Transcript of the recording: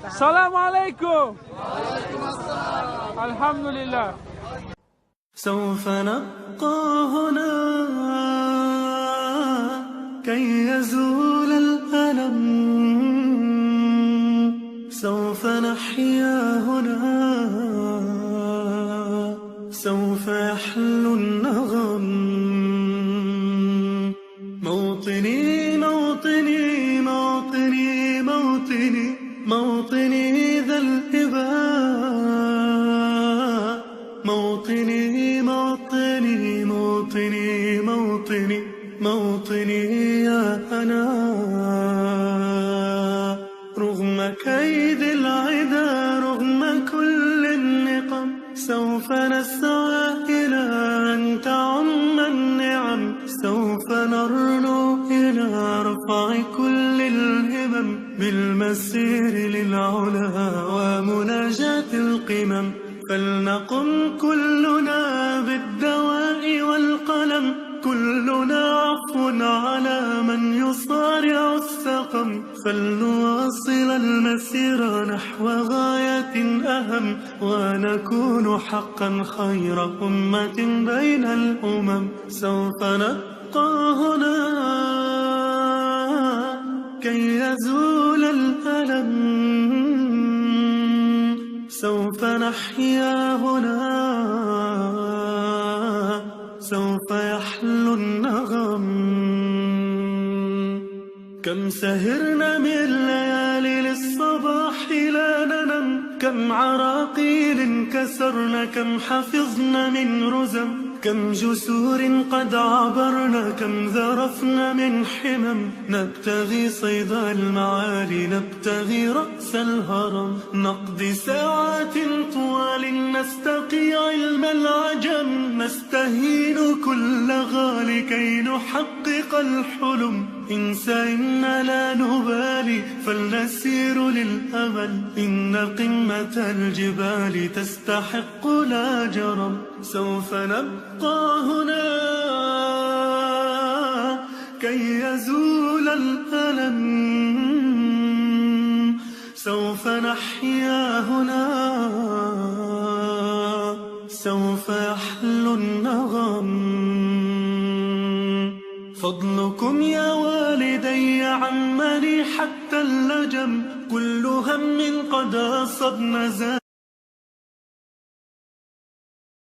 السلام عليكم. الحمد لله. سوف نبقى هنا كي يزول الألم، سوف نحيا هنا، سوف يحلو النغم. موطني موطني موطني موطني موطني ذا الإباء، موطني موطني موطني موطني موطني يا أنا. رغم كيد العدا، رغم كل النقم، سوف نسعى إلى أن تعم النعم، سوف نرنو إلى رفع كل الهمم، بالمسير للعلا ومناجاة القمم. فلنقم كلنا بالدواء والقلم، كلنا عفو على من يصارع السقم. فلنواصل المسير نحو غاية أهم، ونكون حقا خير أمة بين الأمم. سوف نبقى هنا كي يزول الألم، سوف نحيا هنا، سوف يحلو النغم. كم سهرنا من ليالي للصباح لا ننم، كم عراقيل كسرنا، كم حفظنا من رزم، كم جسور قد عبرنا، كم ذرفنا من حمم. نبتغي صيد المعالي، نبتغي رأس الهرم، نقضي ساعات طوال نستقي علم العجم، نستهين كل غالي كي نحقق الحلم. انسى إن لا نبالي، فلنسير للأمل، إن قمة الجبال تستحق لا جرم. سوف نبقى هنا كي يزول الألم، سوف نحيا هنا، سوف يحلو النغم. فضلكم يا والدي عمني حتى اللجم، كل هم قد أصبنا زاد